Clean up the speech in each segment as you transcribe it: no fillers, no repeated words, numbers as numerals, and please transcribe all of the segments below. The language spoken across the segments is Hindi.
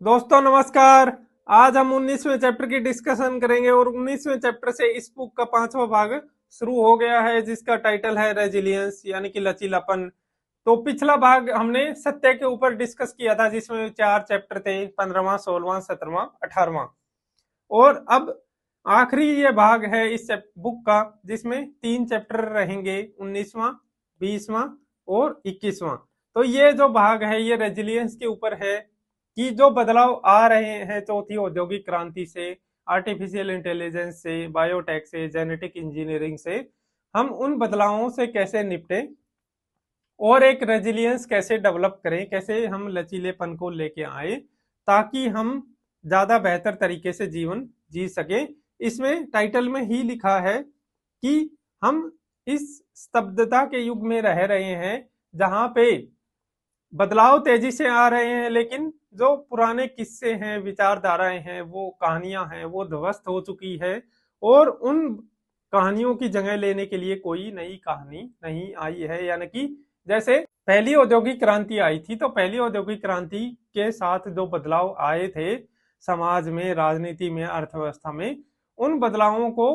दोस्तों नमस्कार। आज हम 19वें चैप्टर की डिस्कशन करेंगे और 19वें चैप्टर से इस बुक का 5वां भाग शुरू हो गया है जिसका टाइटल है रेजिलियंस यानी कि लचीलापन। तो पिछला भाग हमने सत्य के ऊपर डिस्कस किया था जिसमें 4 चैप्टर थे, 15वां, 16वां, 17वां, 18वां। और अब आखिरी ये भाग है इस बुक का जिसमें 3 चैप्टर रहेंगे, 19वां, 20वां और 21वां। तो ये जो भाग है ये रेजिलियंस के ऊपर है कि जो बदलाव आ रहे हैं चौथी औद्योगिक क्रांति से, आर्टिफिशियल इंटेलिजेंस से, बायोटेक से, जेनेटिक इंजीनियरिंग से, हम उन बदलावों से कैसे निपटे और एक रेजिलियंस कैसे डेवलप करें, कैसे हम लचीलेपन को लेके आए ताकि हम ज्यादा बेहतर तरीके से जीवन जी सके। इसमें टाइटल में ही लिखा है कि हम इस स्तब्धता के युग में रह रहे हैं जहां पे बदलाव तेजी से आ रहे हैं, लेकिन जो पुराने किस्से हैं, विचारधाराएं हैं, वो कहानियां हैं, वो ध्वस्त हो चुकी है और उन कहानियों की जगह लेने के लिए कोई नई कहानी नहीं आई है। यानी कि जैसे पहली औद्योगिक क्रांति आई थी तो पहली औद्योगिक क्रांति के साथ जो बदलाव आए थे समाज में, राजनीति में, अर्थव्यवस्था में, उन बदलावों को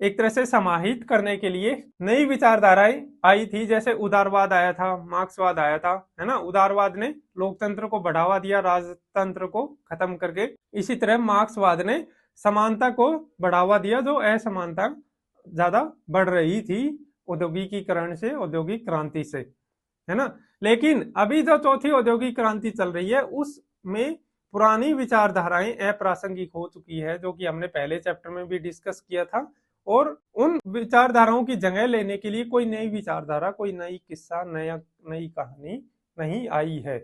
एक तरह से समाहित करने के लिए नई विचारधाराएं आई थी। जैसे उदारवाद आया था, मार्क्सवाद आया था, है ना। उदारवाद ने लोकतंत्र को बढ़ावा दिया, राजतंत्र को खत्म करके। इसी तरह मार्क्सवाद ने समानता को बढ़ावा दिया, जो असमानता ज्यादा बढ़ रही थी औद्योगिकीकरण से, औद्योगिक क्रांति से, है ना। लेकिन अभी जो चौथी औद्योगिक क्रांति चल रही है उसमें पुरानी विचारधाराएं अप्रासंगिक हो चुकी है, जो कि हमने पहले चैप्टर में भी डिस्कस किया था। और उन विचारधाराओं की जगह लेने के लिए कोई नई विचारधारा, कोई नई किस्सा, नई कहानी नहीं आई है।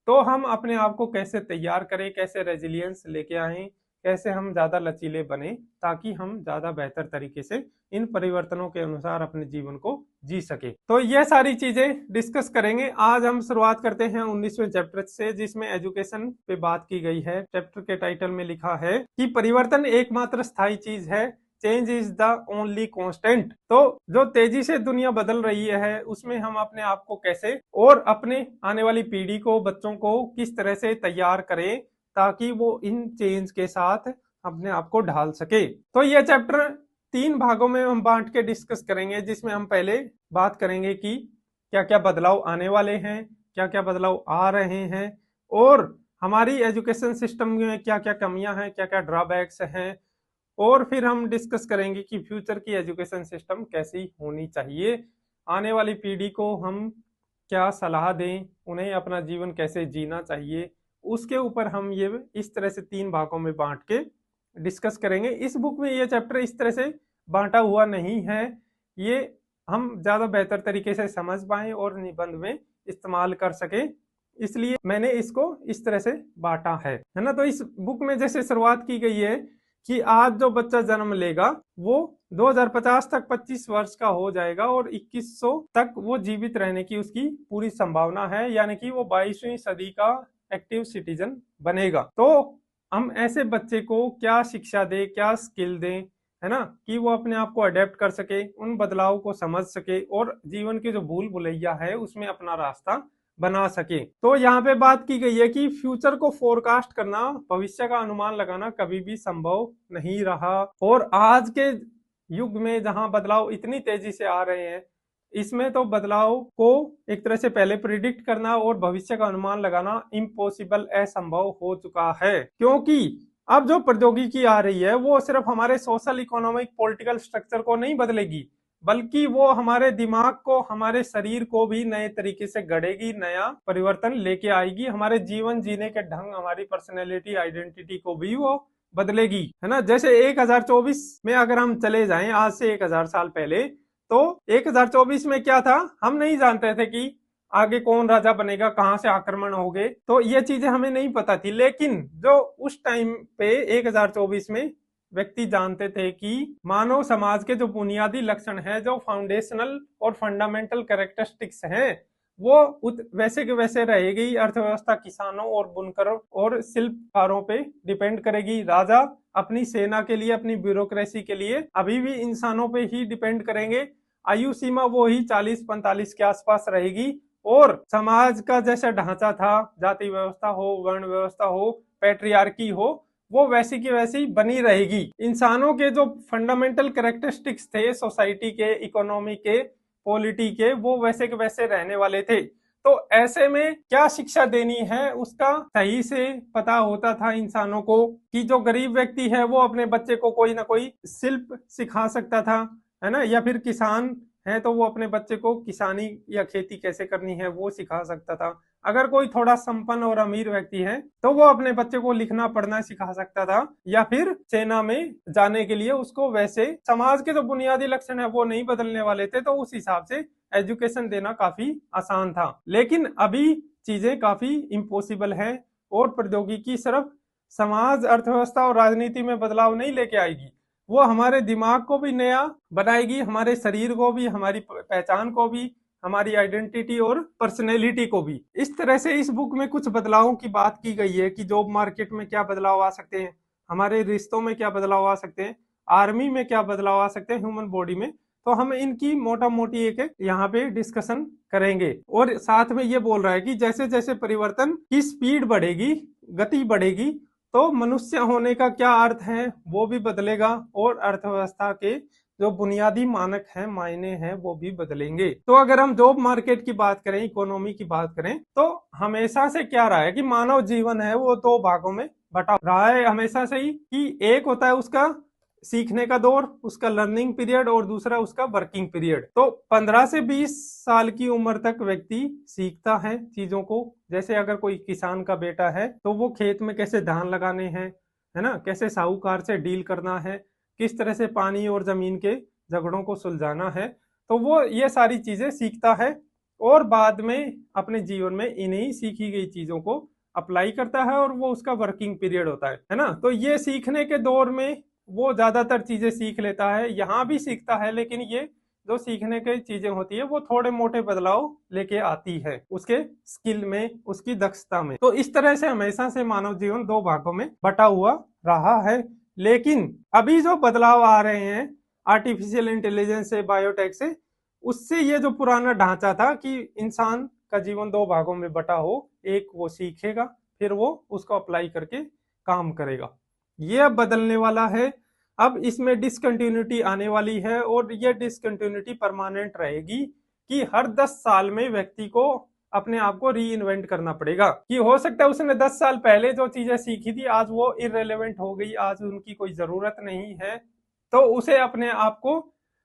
तो हम अपने आप को कैसे तैयार करें, कैसे रेजिलियंस लेके आए, कैसे हम ज्यादा लचीले बने ताकि हम ज्यादा बेहतर तरीके से इन परिवर्तनों के अनुसार अपने जीवन को जी सके। तो ये सारी चीजें डिस्कस करेंगे। आज हम शुरुआत करते हैं 19वें चैप्टर से जिसमें एजुकेशन पे बात की गई है। चैप्टर के टाइटल में लिखा है कि परिवर्तन एकमात्र स्थायी चीज है, change is the only constant. तो जो तेजी से दुनिया बदल रही है उसमें हम अपने आप को कैसे और अपने आने वाली पीढ़ी को, बच्चों को किस तरह से तैयार करें ताकि वो इन चेंज के साथ अपने आप को ढाल सके। तो यह चैप्टर 3 भागों में हम बांट के डिस्कस करेंगे, जिसमें हम पहले बात करेंगे कि क्या क्या बदलाव आने वाले हैं, क्या क्या बदलाव आ रहे हैं और हमारी एजुकेशन सिस्टम में क्या क्या कमियां हैं, क्या क्या ड्रॉबैक्स हैं। और फिर हम डिस्कस करेंगे कि फ्यूचर की एजुकेशन सिस्टम कैसी होनी चाहिए, आने वाली पीढ़ी को हम क्या सलाह दें, उन्हें अपना जीवन कैसे जीना चाहिए, उसके ऊपर हम ये इस तरह से 3 भागों में बांट के डिस्कस करेंगे। इस बुक में ये चैप्टर इस तरह से बांटा हुआ नहीं है, ये हम ज्यादा बेहतर तरीके से समझ पाए और निबंध में इस्तेमाल कर सके, इसलिए मैंने इसको इस तरह से बांटा है ना। तो इस बुक में जैसे शुरुआत की गई है कि आज जो बच्चा जन्म लेगा वो 2050 तक 25 वर्ष का हो जाएगा और 2100 तक वो जीवित रहने की उसकी पूरी संभावना है, यानी कि वो 22वीं सदी का एक्टिव सिटीजन बनेगा। तो हम ऐसे बच्चे को क्या शिक्षा दें, क्या स्किल दें, है ना, कि वो अपने आप को अडेप्ट कर सके, उन बदलाव को समझ सके और जीवन की जो भूल भुलैया है उसमें अपना रास्ता बना सके। तो यहाँ पे बात की गई है कि फ्यूचर को फोरकास्ट करना, भविष्य का अनुमान लगाना कभी भी संभव नहीं रहा। और आज के युग में जहां बदलाव इतनी तेजी से आ रहे हैं, इसमें तो बदलाव को एक तरह से पहले प्रिडिक्ट करना और भविष्य का अनुमान लगाना इम्पॉसिबल, असंभव हो चुका है। क्योंकि अब जो प्रौद्योगिकी आ रही है वो सिर्फ हमारे सोशल, इकोनॉमिक, पॉलिटिकल स्ट्रक्चर को नहीं बदलेगी, बल्कि वो हमारे दिमाग को, हमारे शरीर को भी नए तरीके से गढ़ेगी, नया परिवर्तन लेके आएगी, हमारे जीवन जीने के ढंग, हमारी पर्सनैलिटी, आइडेंटिटी को भी वो बदलेगी, है ना। जैसे 1024 में अगर हम चले जाएं, आज से 1000 साल पहले, तो 1024 में क्या था, हम नहीं जानते थे कि आगे कौन राजा बनेगा, कहां से आक्रमण होंगे, तो ये चीजें हमें नहीं पता थी। लेकिन जो उस टाइम पे 1024 में व्यक्ति जानते थे कि मानव समाज के जो बुनियादी लक्षण हैं, जो फाउंडेशनल और फंडामेंटल कैरेक्टरिस्टिक्स हैं, वो वैसे के वैसे रहेगी। अर्थव्यवस्था किसानों और बुनकरों और शिल्पकारों पे डिपेंड करेगी। राजा अपनी सेना के लिए, अपनी ब्यूरोक्रेसी के लिए अभी भी इंसानों पे ही डिपेंड करेंगे। आयु सीमा वो ही 40-45 के आसपास रहेगी और समाज का जैसा ढांचा था, जाति व्यवस्था हो, वर्ण व्यवस्था हो, पैट्रियार्की हो, वो वैसी की वैसी बनी रहेगी। इंसानों के जो फंडामेंटल कैरेक्टरिस्टिक्स थे सोसाइटी के, इकोनॉमी के, पॉलिटी के, वो वैसे के वैसे रहने वाले थे। तो ऐसे में क्या शिक्षा देनी है उसका सही से पता होता था इंसानों को, कि जो गरीब व्यक्ति है वो अपने बच्चे को कोई ना कोई शिल्प सिखा सकता था, है ना, या फिर किसान है तो वो अपने बच्चे को किसानी या खेती कैसे करनी है वो सिखा सकता था। अगर कोई थोड़ा संपन्न और अमीर व्यक्ति है तो वो अपने बच्चे को लिखना पढ़ना सिखा सकता था, या फिर सेना में जाने के लिए उसको, वैसे समाज के जो बुनियादी लक्षण है वो नहीं बदलने वाले थे, तो उस हिसाब से एजुकेशन देना काफी आसान था। लेकिन अभी चीजें काफी इम्पॉसिबल है, और प्रौद्योगिकी सिर्फ समाज, अर्थव्यवस्था और राजनीति में बदलाव नहीं लेके आएगी, वो हमारे दिमाग को भी नया बनाएगी, हमारे शरीर को भी, हमारी पहचान को भी, हमारी आइडेंटिटी और पर्सनैलिटी को भी। इस तरह से इस बुक में कुछ बदलावों की बात की गई है कि जॉब मार्केट में क्या बदलाव आ सकते हैं, हमारे रिश्तों में क्या बदलाव आ सकते हैं, आर्मी में क्या बदलाव आ सकते हैं, ह्यूमन बॉडी में। तो हम इनकी मोटा मोटी एक यहाँ पे डिस्कशन करेंगे। और साथ में ये बोल रहा है कि जैसे जैसे परिवर्तन की स्पीड बढ़ेगी, गति बढ़ेगी, तो मनुष्य होने का क्या अर्थ है वो भी बदलेगा, और अर्थव्यवस्था के जो बुनियादी मानक हैं, मायने हैं, वो भी बदलेंगे। तो अगर हम जॉब मार्केट की बात करें, इकोनॉमी की बात करें, तो हमेशा से क्या रहा है कि मानव जीवन है वो दो भागों में बटा रहा है हमेशा से ही, कि एक होता है उसका सीखने का दौर, उसका लर्निंग पीरियड, और दूसरा उसका वर्किंग पीरियड। तो 15 से 20 साल की उम्र तक व्यक्ति सीखता है चीजों को। जैसे अगर कोई किसान का बेटा है तो वो खेत में कैसे धान लगाने हैं, है ना, कैसे साहूकार से डील करना है, किस तरह से पानी और जमीन के झगड़ों को सुलझाना है, तो वो ये सारी चीजें सीखता है, और बाद में अपने जीवन में इन्हीं सीखी गई चीजों को अप्लाई करता है, और वो उसका वर्किंग पीरियड होता है ना। तो ये सीखने के दौर में वो ज्यादातर चीजें सीख लेता है, यहाँ भी सीखता है, लेकिन ये जो सीखने की चीजें होती है वो थोड़े मोटे बदलाव लेके आती है उसके स्किल में, उसकी दक्षता में। तो इस तरह से हमेशा से मानव जीवन दो भागों में बटा हुआ रहा है। लेकिन अभी जो बदलाव आ रहे हैं आर्टिफिशियल इंटेलिजेंस से, बायोटेक से, उससे ये जो पुराना ढांचा था कि इंसान का जीवन दो भागों में बटा हो, एक वो सीखेगा, फिर वो उसको अप्लाई करके काम करेगा, ये अब बदलने वाला है। अब इसमें डिसकंटिन्यूटी आने वाली है, और ये डिसकंटिन्यूटी परमानेंट रहेगी, कि हर 10 साल में व्यक्ति को अपने आप को री इन्वेंट करना पड़ेगा। कि हो सकता है उसने 10 साल पहले जो चीजें सीखी थी आज वो इररेलेवेंट हो गई, आज उनकी कोई जरूरत नहीं है, तो उसे अपने आप को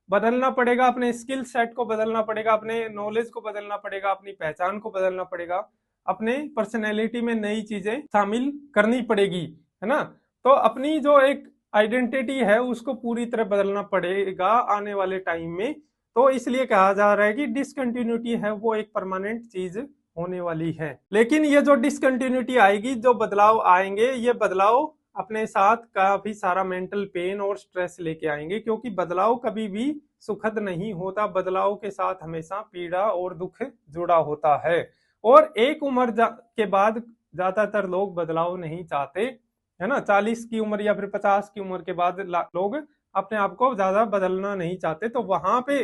बदलना पड़ेगा, अपने स्किल सेट को बदलना पड़ेगा, अपने नॉलेज को बदलना पड़ेगा, अपनी पहचान को बदलना पड़ेगा, अपने पर्सनैलिटी में नई चीजें शामिल करनी पड़ेगी, है ना। तो अपनी जो एक आइडेंटिटी है उसको पूरी तरह बदलना पड़ेगा आने वाले टाइम में। तो इसलिए कहा जा रहा है कि डिसकंटिन्यूटी है वो एक परमानेंट चीज होने वाली है। लेकिन ये जो डिसकंटिन्यूटी आएगी, जो बदलाव आएंगे, ये बदलाव अपने साथ काफी सारा मेंटल पेन और स्ट्रेस लेके आएंगे, क्योंकि बदलाव कभी भी सुखद नहीं होता, बदलाव के साथ हमेशा पीड़ा और दुख जुड़ा होता है। और एक उम्र के बाद ज्यादातर लोग बदलाव नहीं चाहते, है ना। 40 की उम्र या फिर 50 की उम्र के बाद लोग अपने आप को ज्यादा बदलना नहीं चाहते। तो वहां पे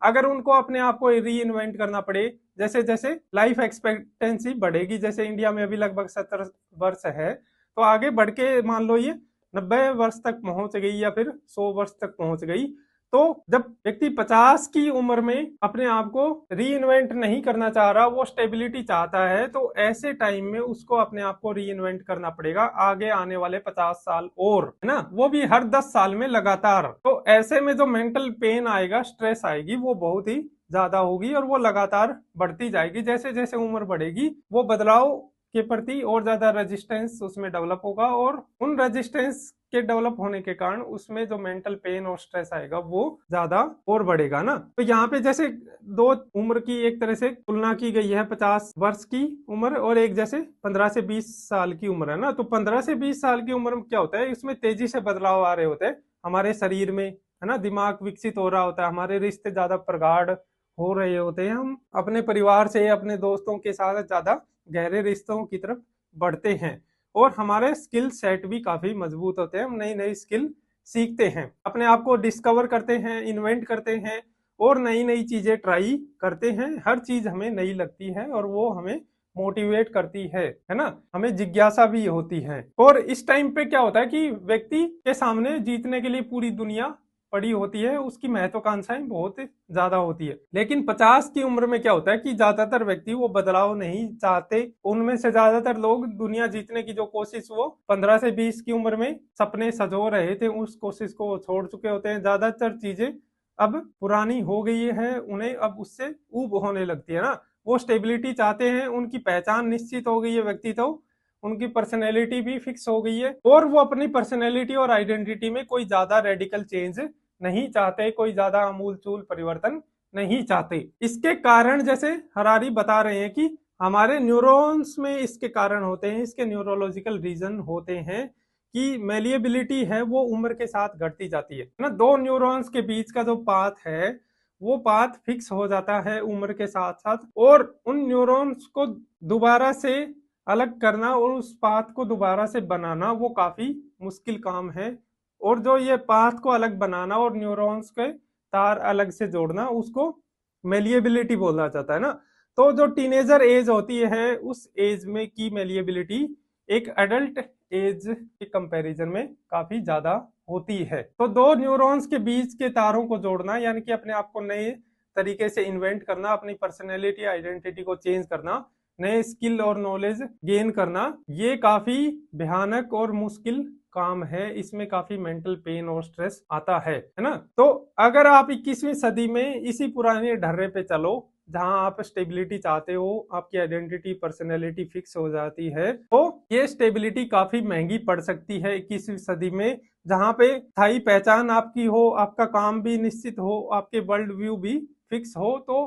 अगर उनको अपने आप को री इन्वेंट करना पड़े, जैसे जैसे लाइफ एक्सपेक्टेंसी बढ़ेगी, जैसे इंडिया में अभी लगभग 70 वर्ष है, तो आगे बढ़ के मान लो ये 90 वर्ष तक पहुंच गई या फिर 100 वर्ष तक पहुंच गई। तो जब व्यक्ति 50 की उम्र में अपने आप को री इन्वेंट नहीं करना चाह रहा, वो स्टेबिलिटी चाहता है, तो ऐसे टाइम में उसको अपने आप को री इन्वेंट करना पड़ेगा आगे आने वाले 50 साल, और है ना, वो भी हर 10 साल में लगातार। तो ऐसे में जो मेंटल पेन आएगा, स्ट्रेस आएगी, वो बहुत ही ज्यादा होगी, और वो लगातार बढ़ती जाएगी। जैसे जैसे उम्र बढ़ेगी वो बदलाव के प्रति और ज्यादा रेजिस्टेंस उसमें डेवलप होगा, और उन रेजिस्टेंस के डेवलप होने के कारण उसमें जो मेंटल पेन और स्ट्रेस आएगा वो ज्यादा और बढ़ेगा ना। तो यहाँ पे जैसे दो उम्र की एक तरह से तुलना की गई है, 50 वर्ष की उम्र और एक जैसे 15 से 20 साल की उम्र, है ना। तो 15 से 20 साल की उम्र में क्या होता है, इसमें तेजी से बदलाव आ रहे होते हैं हमारे शरीर में, है ना, दिमाग विकसित हो रहा होता है, हमारे रिश्ते ज्यादा प्रगाढ़ हो रहे होते हैं, हम अपने परिवार से, अपने दोस्तों के साथ ज्यादा गहरे रिश्तों की तरफ बढ़ते हैं, और हमारे स्किल सेट भी काफी मजबूत होते हैं, हम नई नई स्किल सीखते हैं, अपने आप को डिस्कवर करते हैं, इन्वेंट करते हैं, और नई नई चीजें ट्राई करते हैं। हर चीज हमें नई लगती है और वो हमें मोटिवेट करती है ना, हमें जिज्ञासा भी होती है। और इस टाइम पे क्या होता है कि व्यक्ति के सामने जीतने के लिए पूरी दुनिया पड़ी होती है, उसकी महत्वाकांक्षाएं बहुत ज्यादा होती है। लेकिन 50 की उम्र में क्या होता है कि ज्यादातर व्यक्ति वो बदलाव नहीं चाहते। उनमें से ज्यादातर लोग दुनिया जीतने की जो कोशिश वो 15 से 20 की उम्र में सपने सजो रहे थे, उस कोशिश को वो छोड़ चुके होते हैं। ज्यादातर चीजें अब पुरानी हो गई है, उन्हें अब उससे ऊब होने लगती है ना। वो स्टेबिलिटी चाहते हैं, उनकी पहचान निश्चित हो गई है व्यक्ति, तो उनकी पर्सनैलिटी भी फिक्स हो गई है और वो अपनी पर्सनैलिटी और आइडेंटिटी में कोई ज्यादा रेडिकल चेंज नहीं चाहते, कोई ज्यादा अमूलचूल परिवर्तन नहीं चाहते। इसके कारण जैसे हरारी बता रहे हैं कि हमारे न्यूरॉन्स में इसके कारण होते हैं, इसके न्यूरोलॉजिकल रीजन होते हैं कि मेलिएबिलिटी है वो उम्र के साथ घटती जाती है ना। दो न्यूरॉन्स के बीच का जो पाथ है वो पाथ फिक्स हो जाता है उम्र के साथ साथ, और उन न्यूरॉन्स को दोबारा से अलग करना और उस पाथ को दोबारा से बनाना वो काफी मुश्किल काम है। और जो ये पाथ को अलग बनाना और न्यूरॉन्स के तार अलग से जोड़ना, उसको मेलिएबिलिटी बोला जाता है ना। तो जो टीनेजर एज होती है उस एज में की मेलिएबिलिटी एक एडल्ट एज के कंपैरिजन में काफी ज्यादा होती है। तो दो न्यूरॉन्स के बीच के तारों को जोड़ना, यानी कि अपने आप को नए तरीके से इन्वेंट करना, अपनी पर्सनैलिटी आइडेंटिटी को चेंज करना, नए स्किल और नॉलेज गेन करना, ये काफी भयानक और मुश्किल काम है। इसमें काफी मेंटल पेन और स्ट्रेस आता है ना। तो अगर आप 21वीं सदी में इसी पुराने ढर्रे पे चलो जहां आप स्टेबिलिटी चाहते हो, आपकी आइडेंटिटी पर्सनैलिटी फिक्स हो जाती है, तो ये स्टेबिलिटी काफी महंगी पड़ सकती है 21वीं सदी में, जहां पे स्थायी पहचान आपकी हो, आपका काम भी निश्चित हो, आपके वर्ल्ड व्यू भी फिक्स हो। तो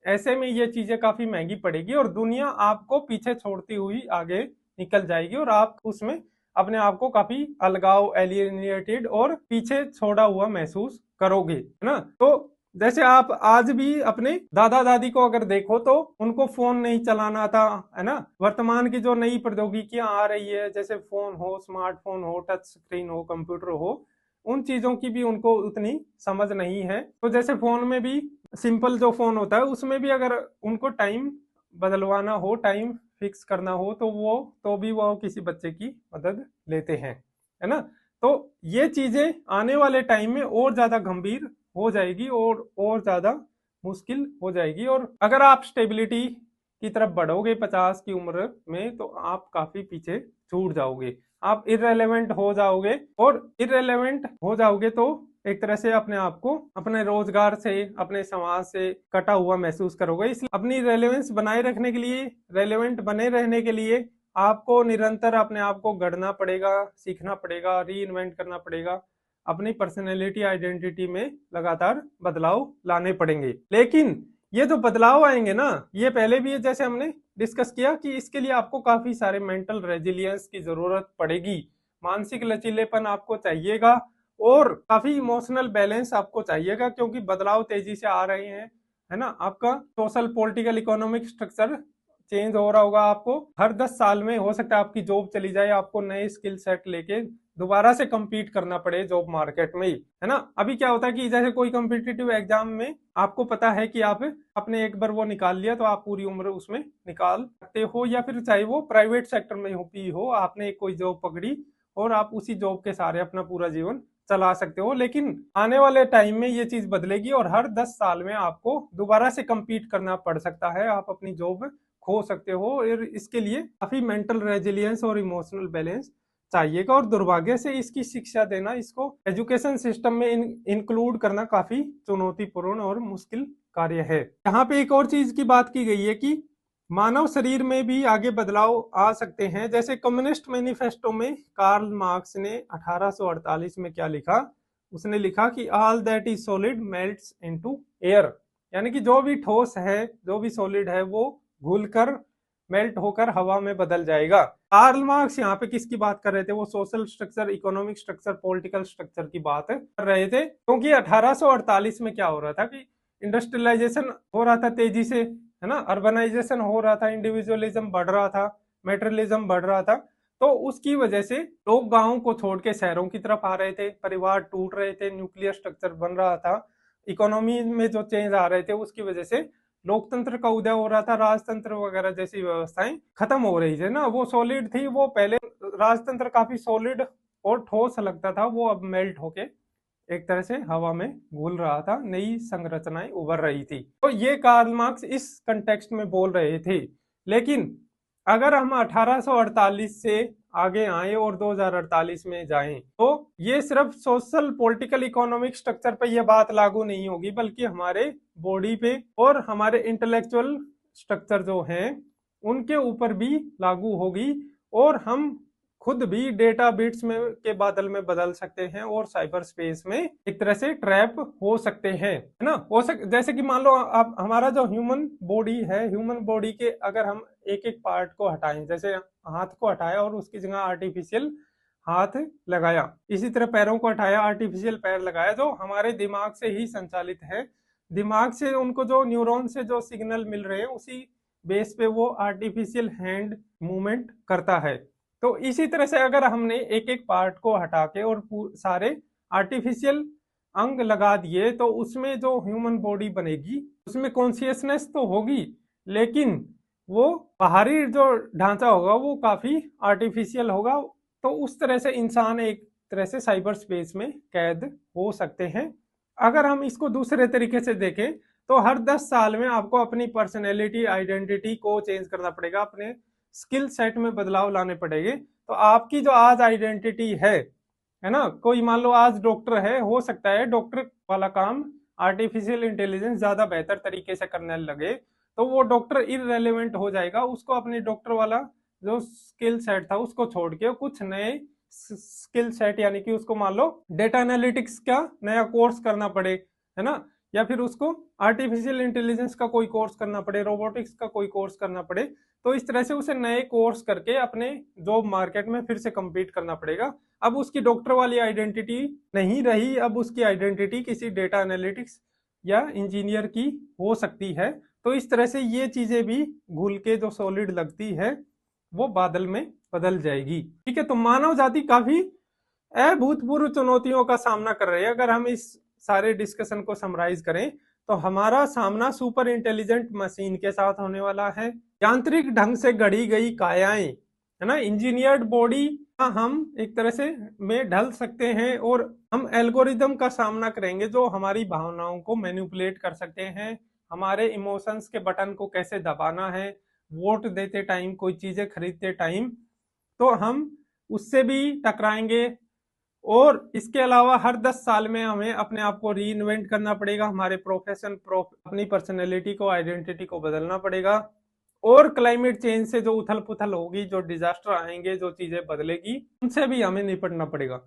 ऐसे में ये चीजें काफी महंगी पड़ेगी और दुनिया आपको पीछे छोड़ती हुई आगे निकल जाएगी और आप उसमें अपने आप को काफी अलगाव, एलियनेटेड और पीछे छोड़ा हुआ महसूस करोगे, है ना। तो जैसे आप आज भी अपने दादा दादी को अगर देखो तो उनको फोन नहीं चलाना था, है ना। वर्तमान की जो नई प्रौद्योगिकियां आ रही है, जैसे फोन हो, स्मार्टफोन हो, टच स्क्रीन हो, कंप्यूटर हो, उन चीजों की भी उनको उतनी समझ नहीं है। तो जैसे फोन में भी सिंपल जो फोन होता है उसमें भी अगर उनको टाइम बदलवाना हो, टाइम फिक्स करना हो, तो भी वो किसी बच्चे की मदद लेते हैं, है ना। तो ये चीजें आने वाले टाइम में और ज्यादा गंभीर हो जाएगी और ज्यादा मुश्किल हो जाएगी। और अगर आप स्टेबिलिटी की तरफ बढ़ोगे 50 की उम्र में, तो आप काफी पीछे छूट जाओगे, आप इररेलेवेंट हो जाओगे। और इररेलेवेंट हो जाओगे तो एक तरह से अपने आप को अपने रोजगार से, अपने समाज से कटा हुआ महसूस करोगे। इसलिए अपनी रेलेवेंस बनाए रखने के लिए, रेलेवेंट बने रहने के लिए आपको निरंतर अपने आप को गढ़ना पड़ेगा, सीखना पड़ेगा, री इन्वेंट करना पड़ेगा, अपनी पर्सनैलिटी आइडेंटिटी में लगातार बदलाव लाने पड़ेंगे। लेकिन ये जो बदलाव आएंगे ना, ये पहले भी जैसे हमने डिस्कस किया कि इसके लिए आपको काफी सारे मेंटल रेजिलियंस की जरूरत पड़ेगी, मानसिक लचीलेपन आपको चाहिएगा और काफी इमोशनल बैलेंस आपको चाहिएगा, क्योंकि बदलाव तेजी से आ रहे हैं, है ना। आपका social, political, economic structure change हो रहा होगा। आपको हर 10 साल में हो सकता है आपकी जॉब चली जाए, आपको नए स्किल सेट लेके दोबारा से compete करना पड़े जॉब मार्केट में ही, है ना। अभी क्या होता है कि जैसे कोई कॉम्पिटिटिव एग्जाम में आपको पता है कि आप अपने एक बार वो निकाल लिया तो आप पूरी उम्र उसमें निकाल सकते हो, या फिर चाहे वो प्राइवेट सेक्टर में भी हो, आपने कोई जॉब पकड़ी और आप उसी जॉब के सहारे अपना पूरा जीवन चला सकते हो। लेकिन आने वाले टाइम में ये चीज बदलेगी और हर 10 साल में आपको दोबारा से compete करना पड़ सकता है, आप अपनी जॉब खो सकते हो। और इसके लिए काफी मेंटल रेजिलियंस और इमोशनल बैलेंस चाहिएगा। और दुर्भाग्य से इसकी शिक्षा देना, इसको एजुकेशन सिस्टम में इंक्लूड करना काफी चुनौतीपूर्ण और मुश्किल कार्य है। यहाँ पे एक और चीज की बात की गई है कि मानव शरीर में भी आगे बदलाव आ सकते हैं। जैसे कम्युनिस्ट मैनिफेस्टो में कार्ल मार्क्स ने 1848 में क्या लिखा, उसने लिखा कि all that is solid melts into air, यानी कि जो भी ठोस है, जो भी सॉलिड है, वो घुलकर, मेल्ट होकर हवा में बदल जाएगा। कार्ल मार्क्स यहाँ पे किसकी बात कर रहे थे? वो social structure, economic structure, political structure की बात कर रहे थे। क्योंकि 1848 में क्या हो रहा था कि इंडस्ट्रियलाइजेशन हो रहा था तेजी से, है ना, अर्बनाइजेशन हो रहा था, इंडिविजुअलिज्म बढ़ रहा था, मेटेरियलिज्म बढ़ रहा था। तो उसकी वजह से लोग गांवों को छोड़ के शहरों की तरफ आ रहे थे, परिवार टूट रहे थे, न्यूक्लियर स्ट्रक्चर बन रहा था। इकोनॉमी में जो चेंज आ रहे थे उसकी वजह से लोकतंत्र का उदय हो रहा था, राजतंत्र वगैरह जैसी व्यवस्थाएं खत्म हो रही थी ना, वो सॉलिड थी, वो पहले राजतंत्र काफी सॉलिड और ठोस लगता था, वो अब मेल्ट होके एक तरह से हवा में घुल रहा था, नई संरचनाएं उभर रही थी। तो ये कार्ल मार्क्स इस कंटेक्स्ट में बोल रहे थे। लेकिन अगर हम 1848 से आगे आए और 2048 में जाएं तो ये सिर्फ सोशल पॉलिटिकल इकोनॉमिक स्ट्रक्चर पे ये बात लागू नहीं होगी, बल्कि हमारे बॉडी पे और हमारे इंटेलेक्चुअल स्ट्रक्चर जो हैं उनके ऊपर भी लागू होगी, और हम खुद भी डेटा बिट्स में के बादल में बदल सकते हैं और साइबर स्पेस में एक तरह से ट्रैप हो सकते हैं, है ना। जैसे कि मान लो आप हमारा जो ह्यूमन बॉडी है, ह्यूमन बॉडी के अगर हम एक एक पार्ट को हटाएं, जैसे हाथ को हटाया और उसकी जगह आर्टिफिशियल हाथ लगाया, इसी तरह पैरों को हटाया, आर्टिफिशियल पैर लगाया, जो हमारे दिमाग से ही संचालित है, दिमाग से उनको जो न्यूरॉन से जो सिग्नल मिल रहे हैं उसी बेस पे वो आर्टिफिशियल हैंड मूवमेंट करता है। तो इसी तरह से अगर हमने एक एक पार्ट को हटा के और सारे आर्टिफिशियल अंग लगा दिए तो उसमें जो ह्यूमन बॉडी बनेगी उसमें कॉन्शियसनेस तो होगी, लेकिन वो बाहरी जो ढांचा होगा वो काफी आर्टिफिशियल होगा। तो उस तरह से इंसान एक तरह से साइबर स्पेस में कैद हो सकते हैं। अगर हम इसको दूसरे तरीके से देखें तो हर 10 साल में आपको अपनी पर्सनैलिटी आइडेंटिटी को चेंज करना पड़ेगा, अपने स्किल सेट में बदलाव लाने पड़ेंगे। तो आपकी जो आज आइडेंटिटी है ना, कोई मान लो आज डॉक्टर है, हो सकता है डॉक्टर वाला काम आर्टिफिशियल इंटेलिजेंस ज्यादा बेहतर तरीके से करने लगे तो वो डॉक्टर इररेलेवेंट हो जाएगा, उसको अपनी डॉक्टर वाला जो स्किल सेट था उसको छोड़ के कुछ नए स्किल सेट, यानी कि उसको मान लो डेटा एनालिटिक्स का नया कोर्स करना पड़े, है ना, या फिर उसको आर्टिफिशियल इंटेलिजेंस का कोई कोर्स करना पड़े, रोबोटिक्स का कोई कोर्स करना पड़े। तो इस तरह से उसे नए कोर्स करके अपने जॉब मार्केट में फिर से compete करना पड़ेगा। अब उसकी डॉक्टर वाली आइडेंटिटी नहीं रही, अब उसकी आइडेंटिटी किसी डेटा एनालिटिक्स या इंजीनियर की हो सकती है। तो इस तरह से ये चीजें भी घुल के जो सॉलिड लगती है वो बादल में बदल जाएगी। ठीक है, तो मानव जाति काफी अभूतपूर्व चुनौतियों का सामना कर रही है। अगर हम इस सारे डिस्कशन को समराइज करें तो हमारा सामना सुपर इंटेलिजेंट मशीन के साथ होने वाला है, यांत्रिक ढंग से गढ़ी गई कायाएं, है ना, इंजीनियर्ड बॉडी हम एक तरह से में ढल सकते हैं, और हम एल्गोरिदम का सामना करेंगे जो हमारी भावनाओं को मैनिपुलेट कर सकते हैं, हमारे इमोशंस के बटन को कैसे दबाना है, वोट देते टाइम, कोई चीजें खरीदते टाइम, तो हम उससे भी टकराएंगे। और इसके अलावा हर 10 साल में हमें अपने आप को री इन्वेंट करना पड़ेगा, हमारे अपनी पर्सनैलिटी को, आइडेंटिटी को बदलना पड़ेगा। और क्लाइमेट चेंज से जो उथल पुथल होगी, जो डिजास्टर आएंगे, जो चीजें बदलेगी, उनसे भी हमें निपटना पड़ेगा।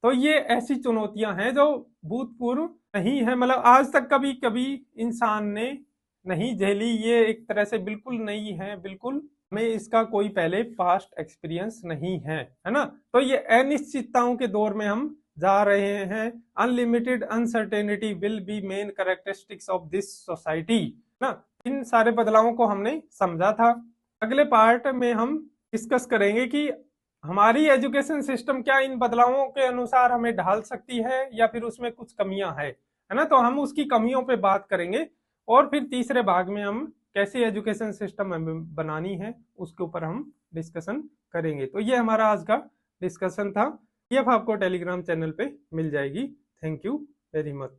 तो ये ऐसी चुनौतियां हैं जो भूतपूर्व नहीं है, मतलब आज तक कभी इंसान ने नहीं झेली, ये एक तरह से बिल्कुल नई है, बिल्कुल में इसका कोई पहले पास्ट एक्सपीरियंस नहीं है, है ना। तो ये अनिश्चितताओं के दौर में हम जा रहे हैं। Unlimited uncertainty will be main characteristics of this society, ना। इन सारे बदलावों को हमने समझा था। अगले पार्ट में हम डिस्कस करेंगे कि हमारी एजुकेशन सिस्टम क्या इन बदलावों के अनुसार हमें ढाल सकती है या फिर उसमें कुछ कमियां है ना। तो हम उसकी कमियों पे बात करेंगे, और फिर तीसरे भाग में हम कैसी एजुकेशन सिस्टम हमें बनानी है उसके ऊपर हम डिस्कशन करेंगे। तो ये हमारा आज का डिस्कशन था। ये आपको टेलीग्राम चैनल पे मिल जाएगी। Thank you very much.